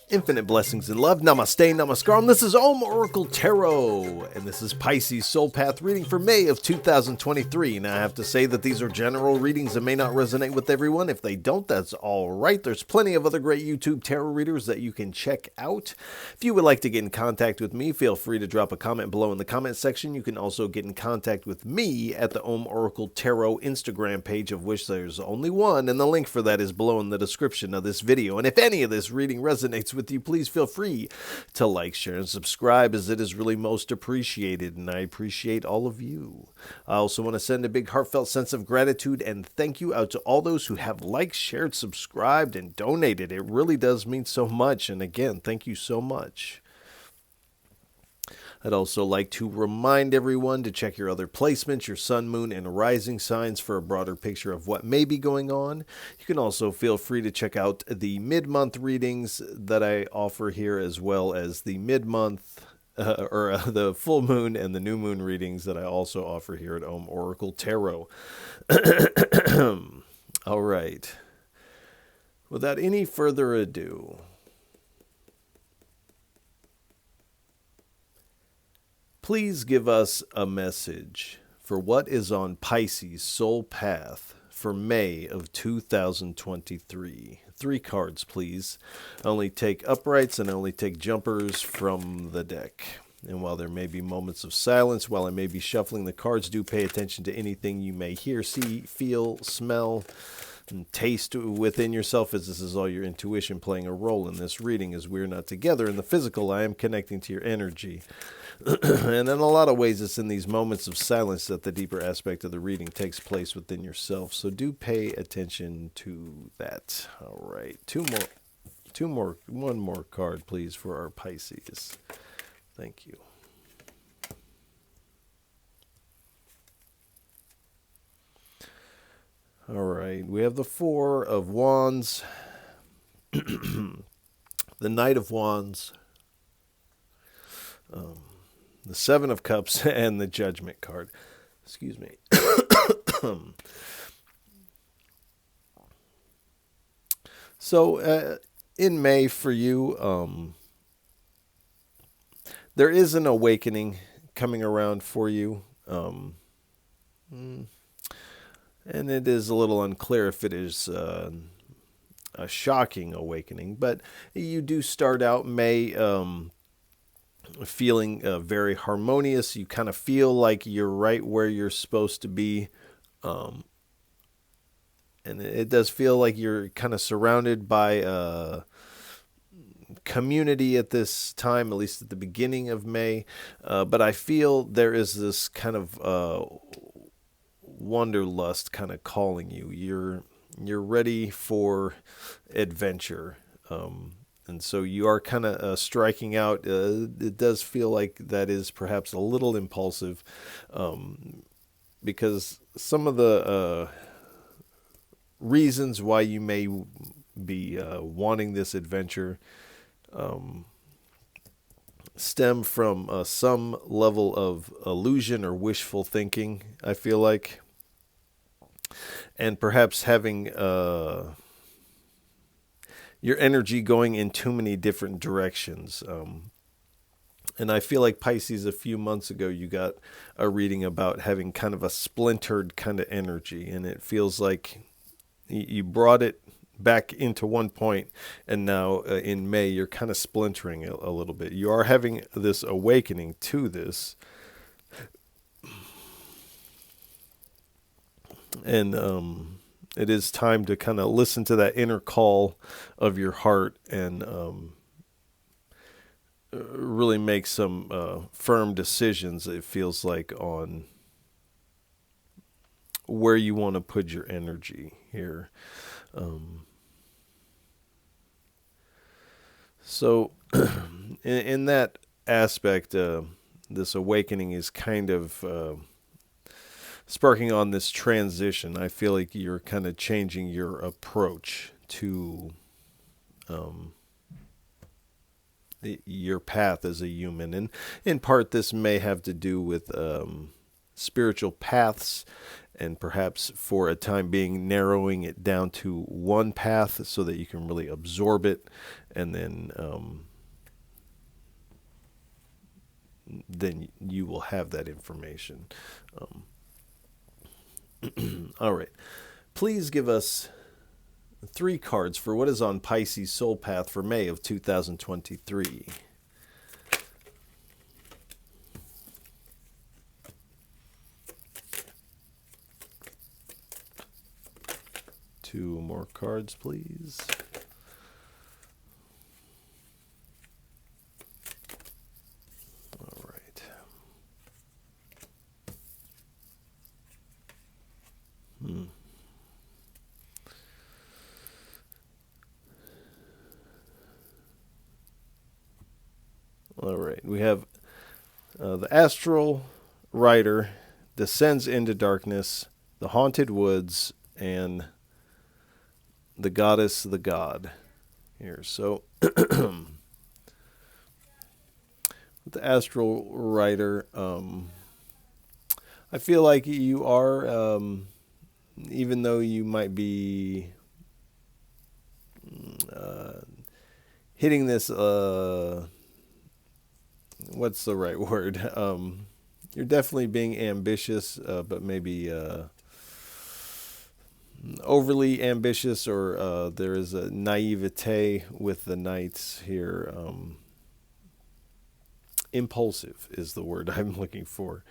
Infinite blessings and love. Namaste, namaskaram. This is Om Oracle Tarot, and this is Pisces Soul Path reading for May of 2023. Now, I have to say that these are general readings that may not resonate with everyone. If they don't, that's all right. There's plenty of other great YouTube tarot readers that you can check out. If you would like to get in contact with me, feel free to drop a comment below in the comment section. You can also get in contact with me at the Om Oracle Tarot Instagram page, of which there's only one, and the link for that is below in the description of this video. And if any of this reading resonates with you, please feel free to like, share, and subscribe, as it is really most appreciated, and I appreciate all of you. I also want to send a big heartfelt sense of gratitude and thank you out to all those who have liked, shared, subscribed, and donated. It really does mean so much, and again, thank you so much. I'd also like to remind everyone to check your other placements, your sun, moon, and rising signs for a broader picture of what may be going on. You can also feel free to check out the mid-month readings that I offer here, as well as the mid-month the full moon and the new moon readings that I also offer here at Om Oracle Tarot. All right. Without any further ado, please give us a message for what is on Pisces Soul Path for May of 2023. 3 cards, please. I only take uprights and I only take jumpers from the deck. And while there may be moments of silence, while I may be shuffling the cards, do pay attention to anything you may hear, see, feel, smell, and taste within yourself, as this is all your intuition playing a role in this reading. As we're not together in the physical, I am connecting to your energy. And in a lot of ways, it's in these moments of silence that the deeper aspect of the reading takes place within yourself. So do pay attention to that. All right. One more card, please, for our Pisces. Thank you. All right. We have the 4 of Wands, the Knight of Wands, the 7 of Cups, and the Judgment card. Excuse me. So, in May for you, there is an awakening coming around for you. And it is a little unclear if it is a shocking awakening, but you do start out May feeling very harmonious. You kind of feel like you're right where you're supposed to be. And it does feel like you're kind of surrounded by community at this time, at least at the beginning of May. But I feel there is this kind of wanderlust kind of calling you. You're ready for adventure. And so you are kind of striking out. It does feel like that is perhaps a little impulsive, because some of the reasons why you may be wanting this adventure stem from some level of illusion or wishful thinking, I feel like, and perhaps having your energy going in too many different directions. And I feel like Pisces, a few months ago, you got a reading about having kind of a splintered kind of energy. And it feels like you brought it back into one point. And now in May, you're kind of splintering a little bit. You are having this awakening to this. And it is time to kind of listen to that inner call of your heart and really make some firm decisions, it feels like, on where you want to put your energy here. So in that aspect, this awakening is kind of sparking on this transition. I feel like you're kind of changing your approach to your path as a human. And in part, this may have to do with spiritual paths, and perhaps for a time being narrowing it down to one path so that you can really absorb it, and then you will have that information. All right. Please give us 3 cards for what is on Pisces Soul Path for May of 2023. Two more cards, please. All right. All right. We have the astral rider descends into darkness, the haunted woods, and the goddess, the god here. So with the astral rider, I feel like you are, even though you might be hitting this, what's the right word? You're definitely being ambitious, but maybe overly ambitious, or there is a naivete with the knights here. Impulsive is the word I'm looking for.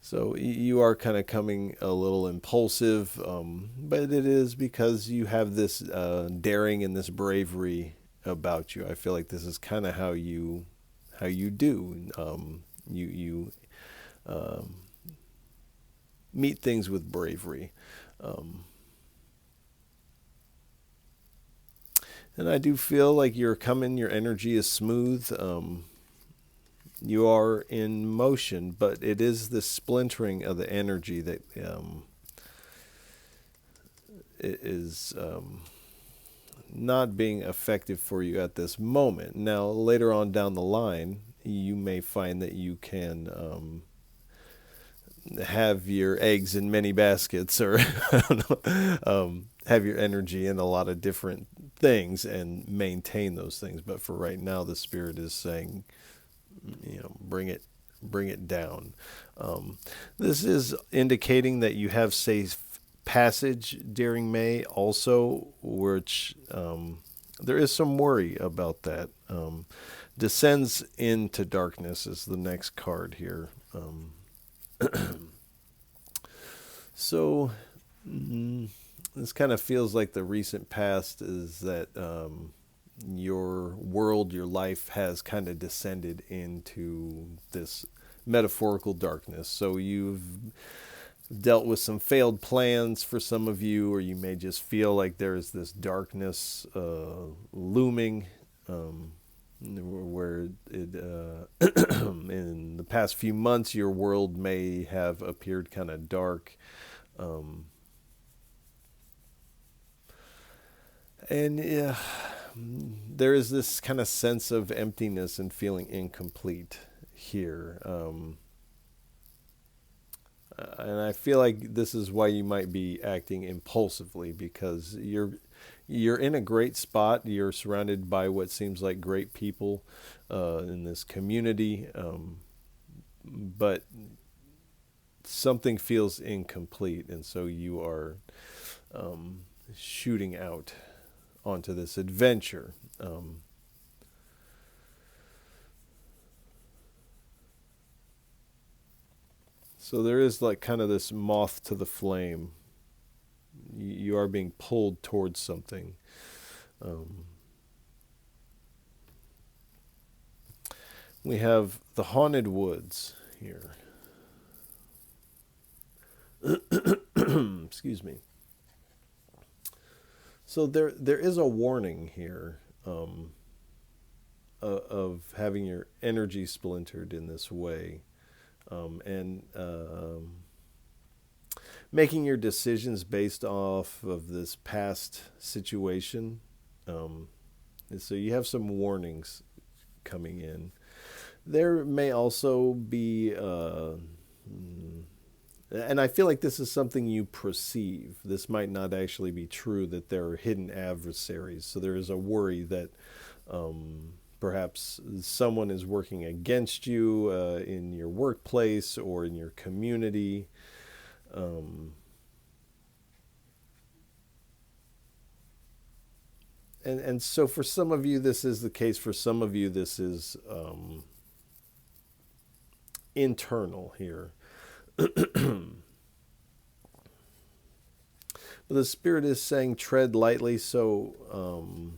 So you are kind of coming a little impulsive, but it is because you have this daring and this bravery about you. I feel like this is kind of how you do. You meet things with bravery. And I do feel like you're coming, your energy is smooth. You are in motion, but it is the splintering of the energy that is not being effective for you at this moment. Now, later on down the line, you may find that you can have your eggs in many baskets, or I don't know, have your energy in a lot of different things and maintain those things. But for right now, the Spirit is saying, bring it down. This is indicating that you have safe passage during May also, which there is some worry about that. Descends into darkness is the next card here. So this kind of feels like the recent past is that your world, your life has kind of descended into this metaphorical darkness. So you've dealt with some failed plans for some of you, or you may just feel like there's this darkness looming, where it in the past few months your world may have appeared kind of dark. And there is this kind of sense of emptiness and feeling incomplete here. And I feel like this is why you might be acting impulsively, because you're in a great spot. You're surrounded by what seems like great people in this community, but something feels incomplete, and so you are shooting out onto this adventure. So there is like kind of this moth to the flame. You are being pulled towards something. We have the haunted woods here. Excuse me. So there is a warning here of having your energy splintered in this way, and making your decisions based off of this past situation. And so you have some warnings coming in. There may also be, and I feel like this is something you perceive. This might not actually be true, that there are hidden adversaries. So there is a worry that perhaps someone is working against you in your workplace or in your community. And so for some of you, this is the case. For some of you, this is internal here. The Spirit is saying tread lightly. So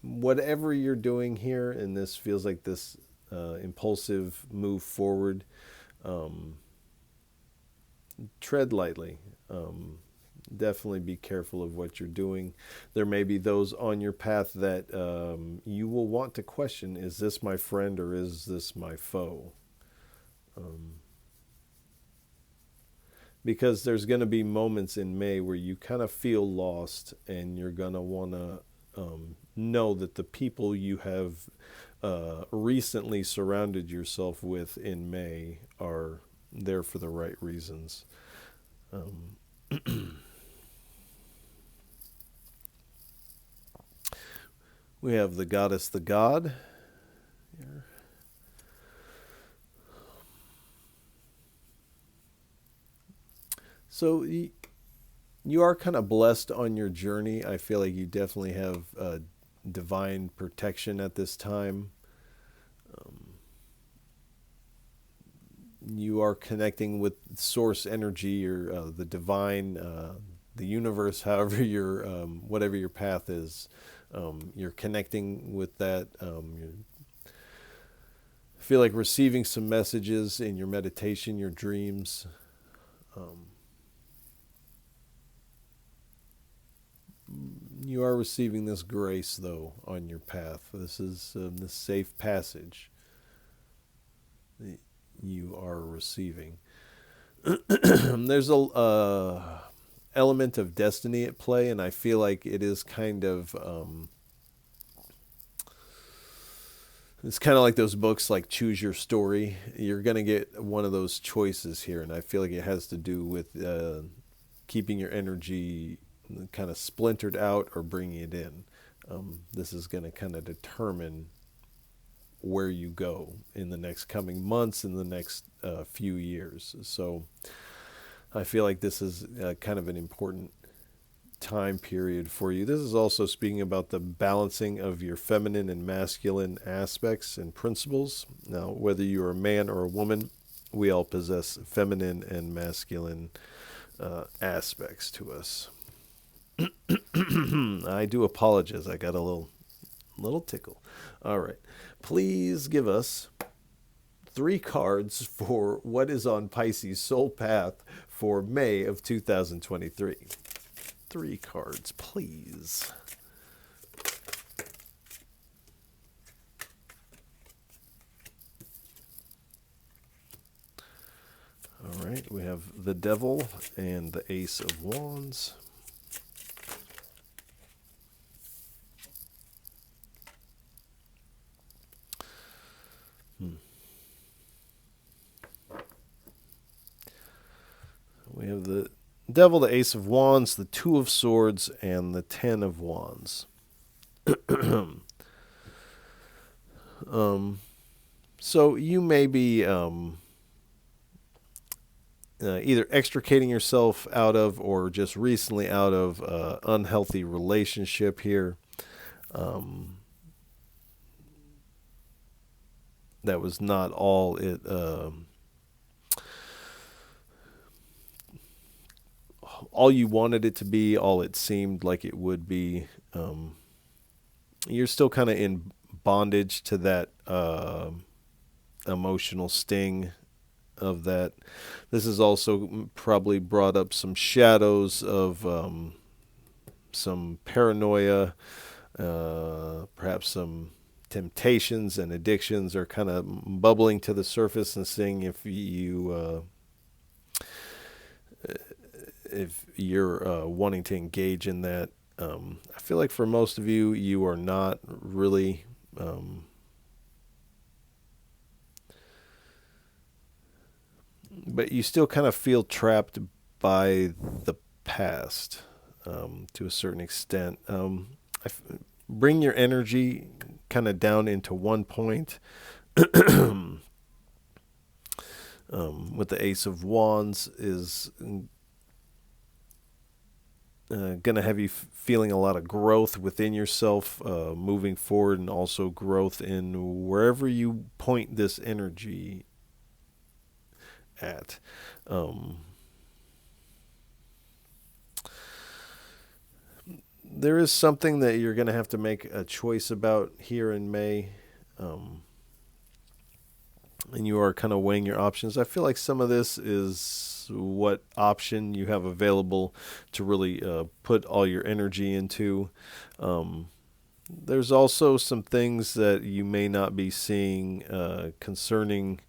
whatever you're doing here, and this feels like this impulsive move forward, tread lightly. Definitely be careful of what you're doing. There may be those on your path that you will want to question, is this my friend or is this my foe? Because there's going to be moments in May where you kind of feel lost, and you're going to want to know that the people you have recently surrounded yourself with in May are there for the right reasons. We have the goddess, the god here. So you are kind of blessed on your journey. I feel like you definitely have divine protection at this time. You are connecting with source energy, or the divine, the universe, however your whatever your path is. You're connecting with that. You feel like receiving some messages in your meditation, your dreams. You are receiving this grace, though, on your path. This is the safe passage that you are receiving. There's a element of destiny at play, and I feel like it is kind of it's kind of like those books like Choose Your Story. You're going to get one of those choices here, and I feel like it has to do with keeping your energy kind of splintered out or bringing it in. This is going to kind of determine where you go in the next coming months, in the next few years. So I feel like this is kind of an important time period for you. This is also speaking about the balancing of your feminine and masculine aspects and principles. Now, whether you're a man or a woman, we all possess feminine and masculine aspects to us. I do apologize. I got a little tickle. All right. Please give us 3 cards for what is on Pisces soul path for May of 2023. 3 cards, please. All right, we have the Devil and the Ace of Wands. We have the Devil, the Ace of Wands, the Two of Swords, and the Ten of Wands. So you may be either extricating yourself out of, or just recently out of, unhealthy relationship here. That was not all it all you wanted it to be, all it seemed like it would be. You're still kind of in bondage to that emotional sting of that. This has also probably brought up some shadows of some paranoia, perhaps some temptations and addictions are kind of bubbling to the surface, and seeing if you're wanting to engage in that. I feel like for most of you, you are not really but you still kind of feel trapped by the past to a certain extent. Bring your energy kind of down into one point. With the Ace of Wands is going to have you feeling a lot of growth within yourself moving forward, and also growth in wherever you point this energy at. There is something that you're going to have to make a choice about here in May. And you are kind of weighing your options. I feel like some of this is what option you have available to really put all your energy into. There's also some things that you may not be seeing concerning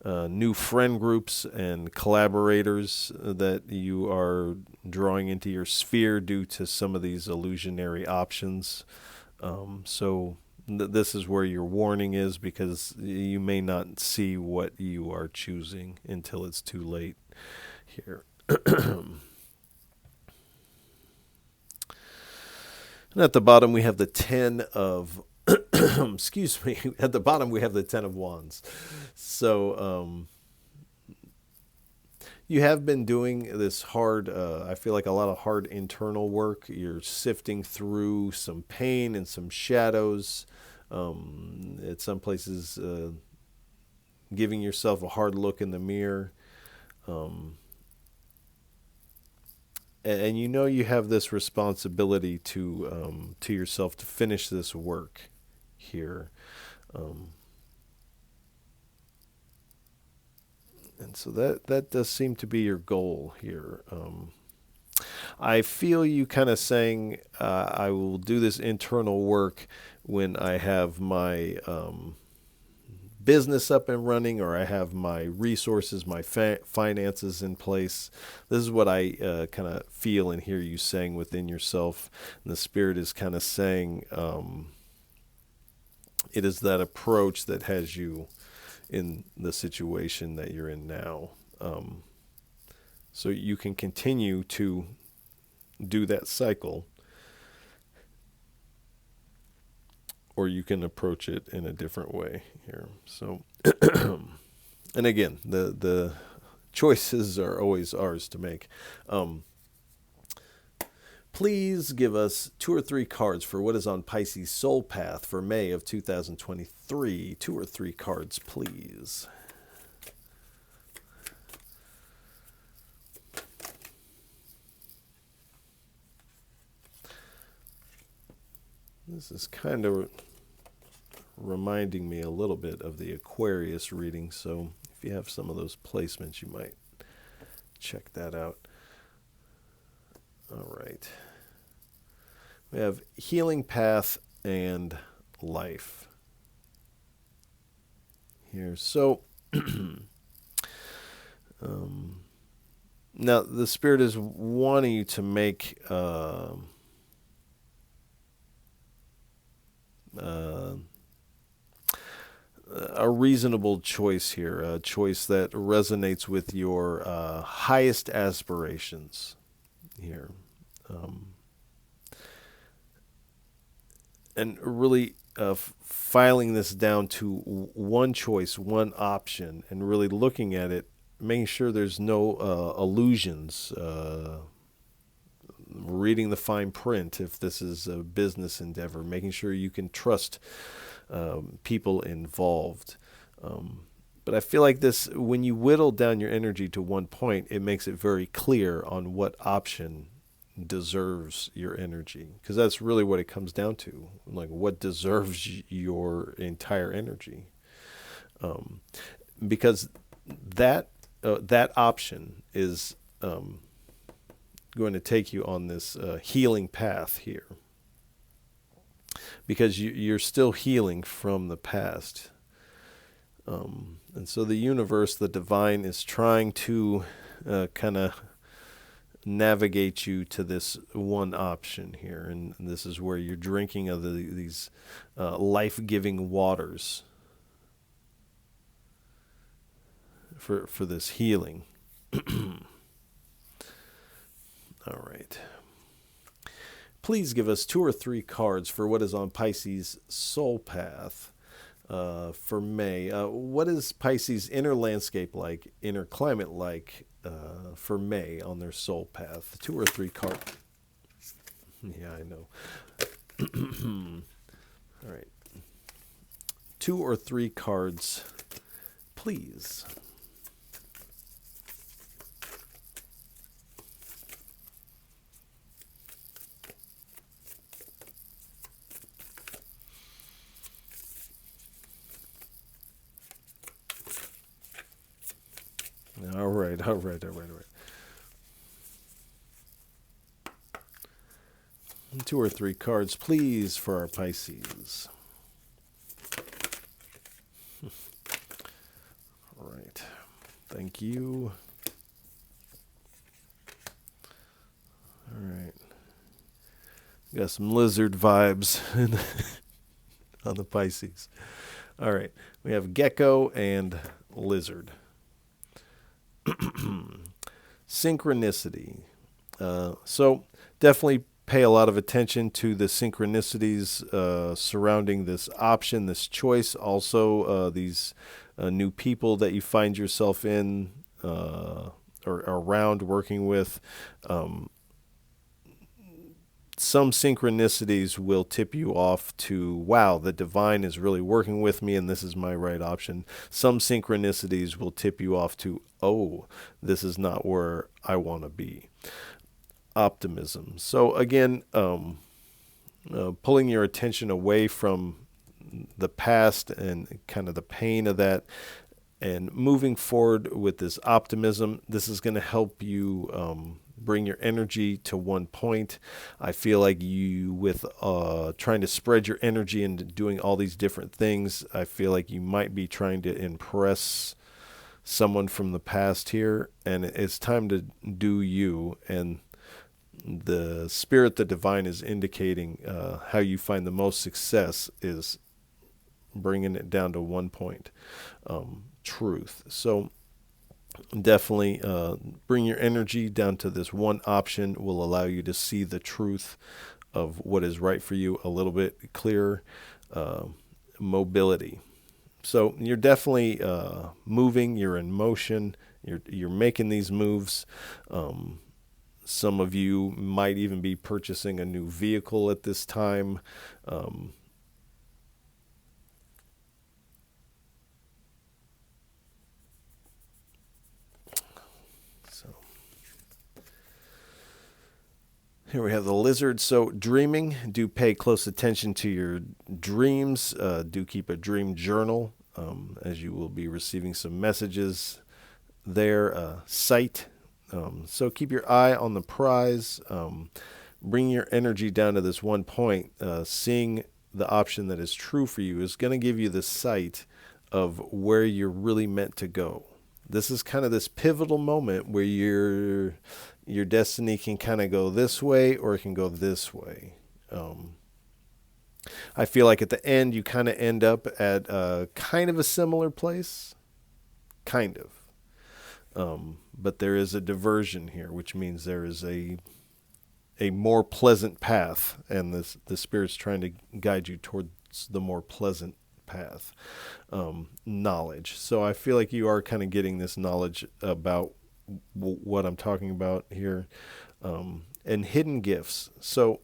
new friend groups and collaborators that you are drawing into your sphere due to some of these illusionary options. So this is where your warning is, because you may not see what you are choosing until it's too late here. And at the bottom we have the 10 of excuse me, at the bottom we have the 10 of Wands. So you have been doing this hard, I feel like a lot of hard internal work. You're sifting through some pain and some shadows. At some places, giving yourself a hard look in the mirror. And you know you have this responsibility to yourself to finish this work here. And so that does seem to be your goal here. I feel you kind of saying, I will do this internal work when I have my business up and running, or I have my resources, my finances in place. This is what I kind of feel and hear you saying within yourself. And the Spirit is kind of saying, it is that approach that has you in the situation that you're in now. So you can continue to do that cycle, or you can approach it in a different way here. So, and again, the choices are always ours to make. Please give us 2 or 3 cards for what is on Pisces Soul Path for May of 2023. 2 or 3 cards, please. This is kind of reminding me a little bit of the Aquarius reading, so if you have some of those placements, you might check that out. All right. We have Healing Path and Life here. So now the Spirit is wanting you to make a reasonable choice here, a choice that resonates with your highest aspirations here. And really filing this down to one choice, one option, and really looking at it, making sure there's no illusions, reading the fine print if this is a business endeavor, making sure you can trust people involved. But I feel like this, when you whittle down your energy to one point, it makes it very clear on what option deserves your energy, because that's really what it comes down to, like what deserves your entire energy. Because that option is going to take you on this healing path here, because you're still healing from the past. And so the universe, the divine, is trying to kind of navigate you to this one option here. And this is where you're drinking of these life-giving waters for this healing. All right. Please give us 2 or 3 cards for what is on Pisces soul path for May. What is Pisces' inner landscape like, inner climate like for May on their soul path? 2 or 3 cards. Yeah, I know. All right. 2 or 3 cards, please. All right. 2 or 3 cards, please, for our Pisces. All right. Thank you. All right. Got some lizard vibes on the Pisces. All right. We have gecko and lizard. Synchronicity. So definitely pay a lot of attention to the synchronicities surrounding this option, this choice. Also, these new people that you find yourself in or around working with. Some synchronicities will tip you off to, wow, the divine is really working with me and this is my right option. Some synchronicities will tip you off to, oh, this is not where I want to be. Optimism. So again, pulling your attention away from the past and kind of the pain of that and moving forward with this optimism. This is going to help you bring your energy to one point. I feel like you, with trying to spread your energy into doing all these different things, I feel like you might be trying to impress someone from the past here, and it's time to do you. And the spirit, the divine, is indicating how you find the most success is bringing it down to one point, truth. So definitely bring your energy down to this one option. Will allow you to see the truth of what is right for you a little bit clearer. Mobility. So you're definitely moving. You're in motion. You're making these moves. Some of you might even be purchasing a new vehicle at this time. Here we have the lizard. So dreaming, do pay close attention to your dreams. Do keep a dream journal as you will be receiving some messages there. Sight. So keep your eye on the prize. Bring your energy down to this one point. Seeing the option that is true for you is going to give you the sight of where you're really meant to go. This is kind of this pivotal moment where your destiny can kind of go this way or it can go this way. I feel like at the end you kind of end up at kind of a similar place. Kind of. But there is a diversion here, which means there is a more pleasant path, and the Spirit's trying to guide you towards the more pleasant path. Knowledge. So I feel like you are kind of getting this knowledge about what I'm talking about here. And hidden gifts. So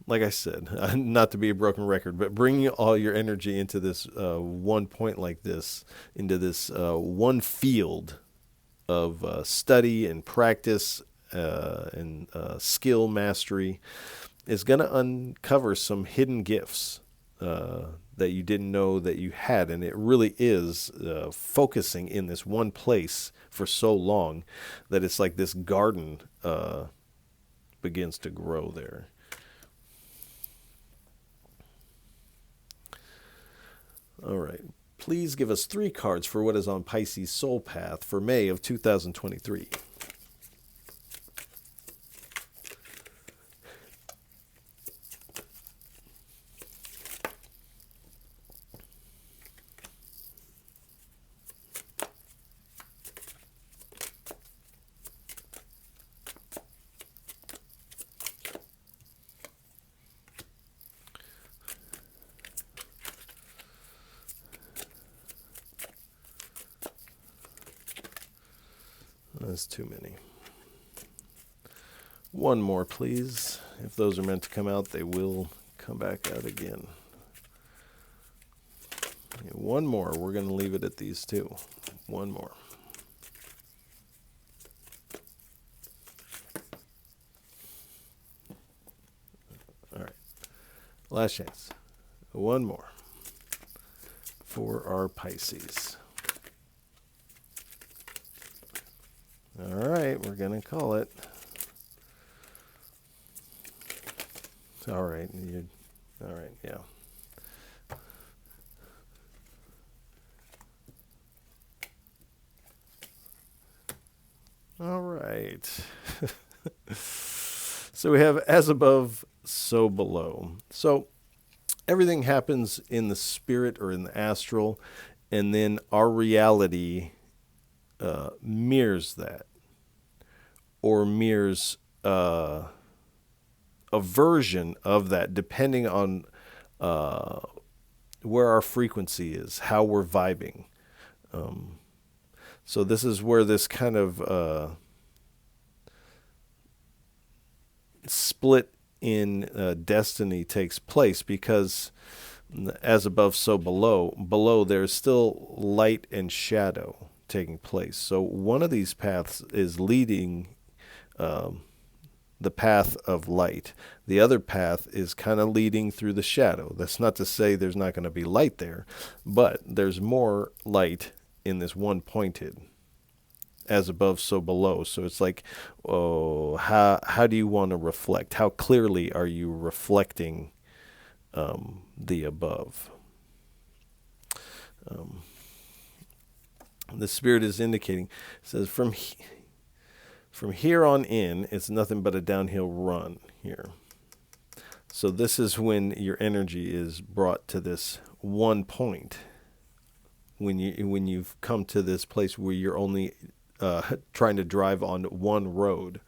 like I said, not to be a broken record, but bringing all your energy into this one point like this, into this one field of study and practice and skill mastery is going to uncover some hidden gifts that you didn't know that you had. And it really is focusing in this one place for so long that it's like this garden begins to grow there. All right. Please give us 3 cards for what is on Pisces Soul Path for May of 2023. That's too many. One more, please. If those are meant to come out, they will come back out again. One more. We're going to leave it at these two. One more. All right. Last chance. One more for our Pisces. All right. We're going to call it. All right. All right. Yeah. All right. So we have as above, so below. So everything happens in the spirit or in the astral, and then our reality mirrors that, or mirrors a version of that, depending on where our frequency is, how we're vibing. So this is where this kind of split in destiny takes place, because as above, so below. Below, there's still light and shadow taking place. So one of these paths is leading the path of light. The other path is kind of leading through the shadow. That's not to say there's not going to be light there, but there's more light in this one pointed, as above, so below. So it's like, oh, how do you want to reflect? How clearly are you reflecting the above? The Spirit is indicating, it says, from here on in, it's nothing but a downhill run here. So this is when your energy is brought to this one point. When you've come to this place where you're only trying to drive on one road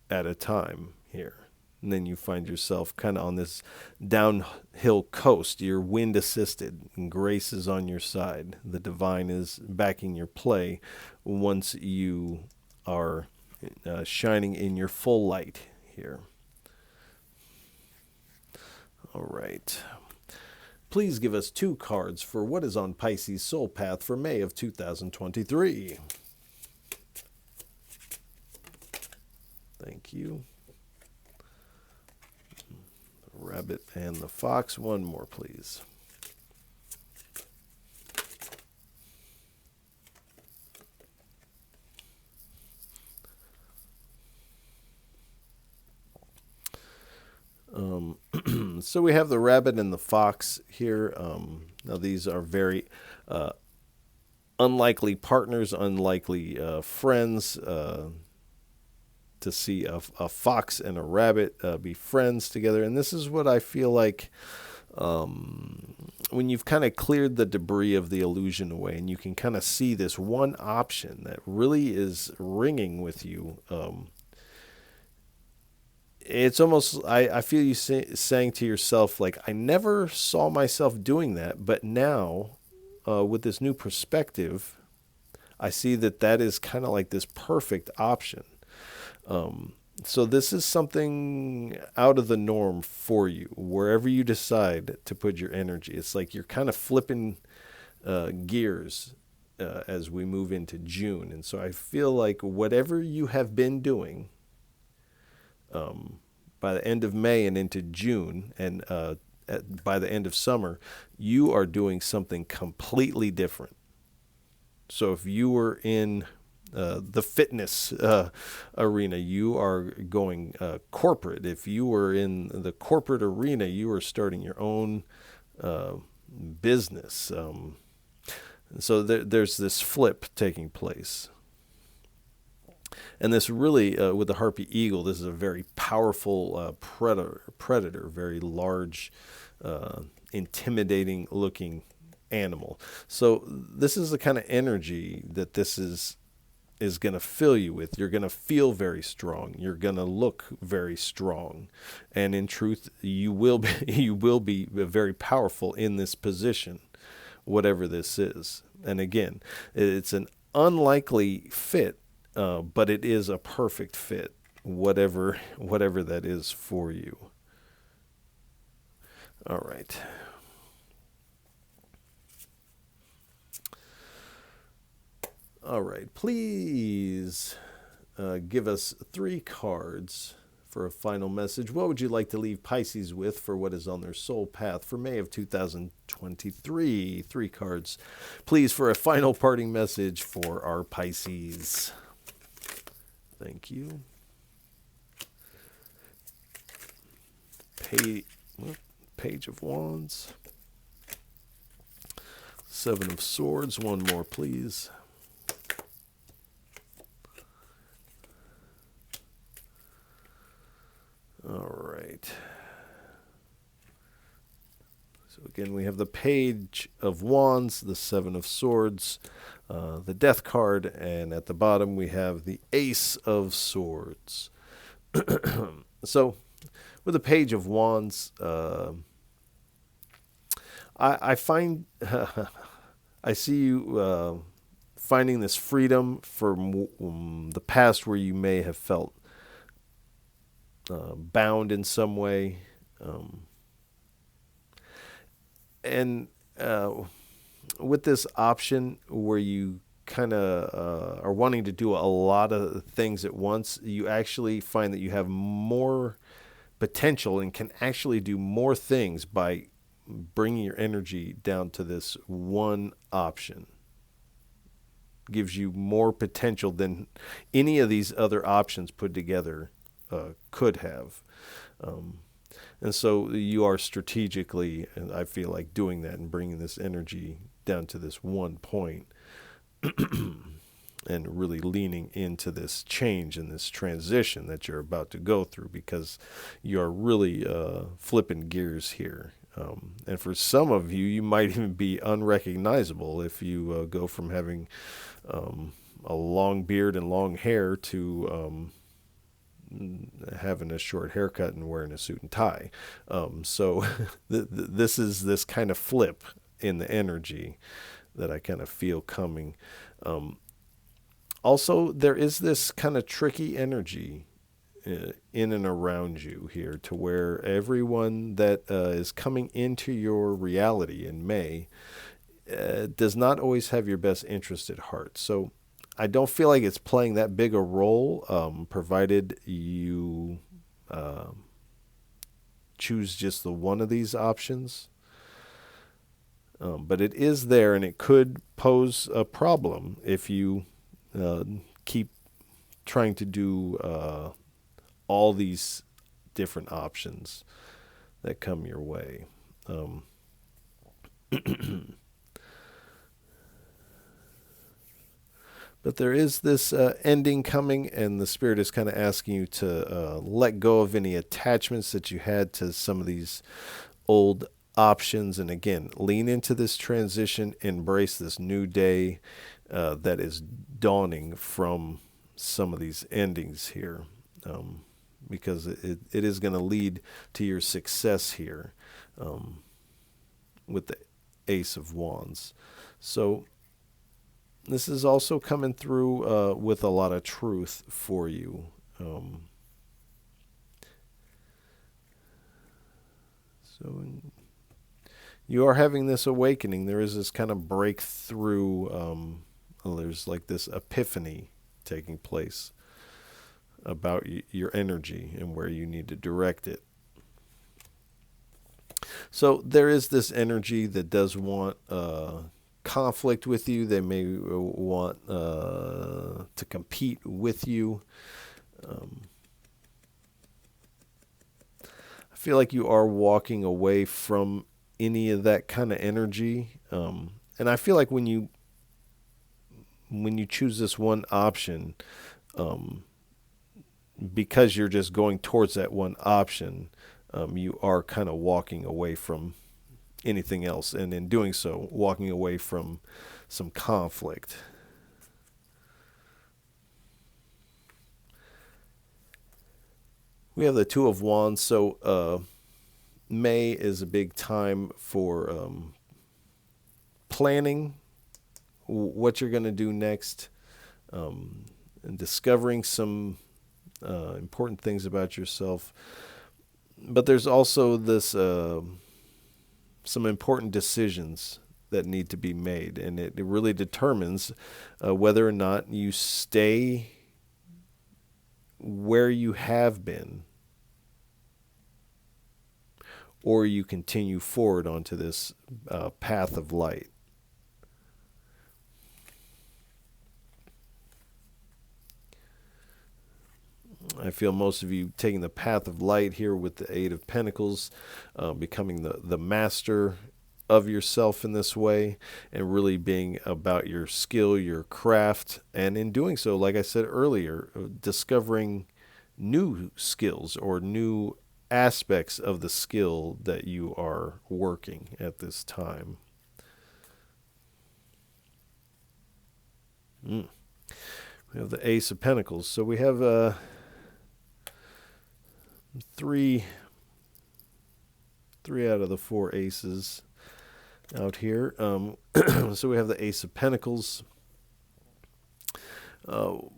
at a time here. And then you find yourself kind of on this downhill coast. You're wind assisted, and grace is on your side. The divine is backing your play once you are shining in your full light here. All right. Please give us 2 cards for what is on Pisces Soul Path for May of 2023. Thank you. The rabbit and the fox. One more, please. So we have the rabbit and the fox here. Now these are very unlikely partners, unlikely friends. To see a fox and a rabbit be friends together. And this is what I feel like when you've kind of cleared the debris of the illusion away, and you can kind of see this one option that really is ringing with you. It's almost, I feel you saying to yourself, like, I never saw myself doing that, but now with this new perspective, I see that is kind of like this perfect option. So this is something out of the norm for you, wherever you decide to put your energy. It's like you're kind of flipping gears as we move into June. And so I feel like whatever you have been doing by the end of May and into June, and by the end of summer, you are doing something completely different. So if you were in the fitness arena, you are going corporate. If you were in the corporate arena, you are starting your own business. So there's this flip taking place. And this really, with the harpy eagle, this is a very powerful predator, very large, intimidating looking animal. So this is the kind of energy that this is going to fill you with. You're going to feel very strong. You're going to look very strong. And in truth, you will be very powerful in this position, whatever this is. And again, it's an unlikely fit but it is a perfect fit, whatever that is for you. All right. All right. Please give us 3 cards for a final message. What would you like to leave Pisces with for what is on their soul path for May of 2023? 3 cards, please, for a final parting message for our Pisces. Thank you. Page of Wands. 7 of Swords. One more, please. All right. So again, we have the Page of Wands, the 7 of Swords, the Death card, and at the bottom we have the Ace of Swords. So with the Page of Wands, I find I see you finding this freedom from the past where you may have felt bound in some way. And with this option where you kind of are wanting to do a lot of things at once, you actually find that you have more potential and can actually do more things by bringing your energy down to this one option. Gives you more potential than any of these other options put together could have. And so you are strategically, and I feel like, doing that and bringing this energy down to this one point and really leaning into this change and this transition that you're about to go through, because you're really flipping gears here. And for some of you, you might even be unrecognizable if you go from having a long beard and long hair to having a short haircut and wearing a suit and tie. So this is this kind of flip in the energy that I kind of feel coming. Also, there is this kind of tricky energy in and around you here, to where everyone that is coming into your reality in May does not always have your best interest at heart. So I don't feel like it's playing that big a role, provided you choose just the one of these options. But it is there, and it could pose a problem if you keep trying to do all these different options that come your way. But there is this ending coming, and the Spirit is kind of asking you to let go of any attachments that you had to some of these old options. And again, lean into this transition, embrace this new day that is dawning from some of these endings here. Because it is going to lead to your success here with the Ace of Wands. So this is also coming through with a lot of truth for you. So you are having this awakening. There is this kind of breakthrough. There's like this epiphany taking place about your energy and where you need to direct it. So there is this energy that does want conflict with you. They may want to compete with you. I feel like you are walking away from any of that kind of energy. And I feel like when you choose this one option, because you're just going towards that one option, you are kind of walking away from anything else, and in doing so, walking away from some conflict. We have the Two of Wands, so May is a big time for planning what you're going to do next. and discovering some important things about yourself. But there's also this some important decisions that need to be made, and it really determines whether or not you stay where you have been or you continue forward onto this path of light. I feel most of you taking the path of light here with the Eight of Pentacles, becoming the master of yourself in this way, and really being about your skill, your craft, and in doing so, like I said earlier, discovering new skills or new aspects of the skill that you are working at this time. We have the Ace of Pentacles. So we have three out of the four aces out here. So we have the Ace of Pentacles. The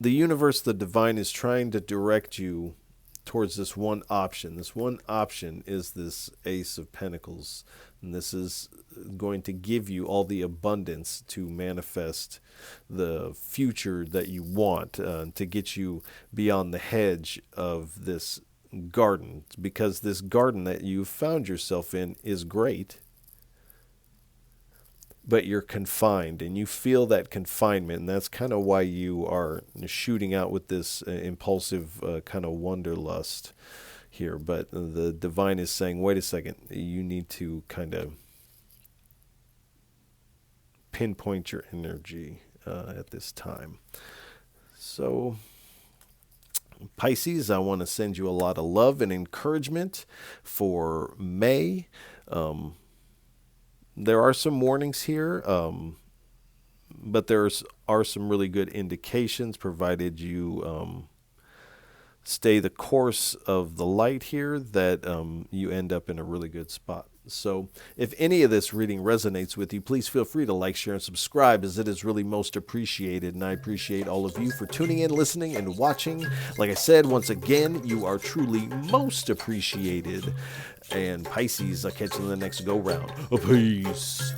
universe, the divine, is trying to direct you towards this one option. This one option is this Ace of Pentacles. And this is going to give you all the abundance to manifest the future that you want, to get you beyond the hedge of this garden. Because this garden that you've found yourself in is great, but you're confined, and you feel that confinement, and that's kind of why you are shooting out with this impulsive kind of wanderlust here. But the divine is saying, wait a second, you need to kind of pinpoint your energy at this time. So Pisces, I want to send you a lot of love and encouragement for May. There are some warnings here, but there are some really good indications, provided you stay the course of the light here, that you end up in a really good spot. So if any of this reading resonates with you, please feel free to like, share, and subscribe, as it is really most appreciated. And I appreciate all of you for tuning in, listening, and watching. Like I said, once again, you are truly most appreciated. And Pisces, I'll catch you in the next go-round. Peace.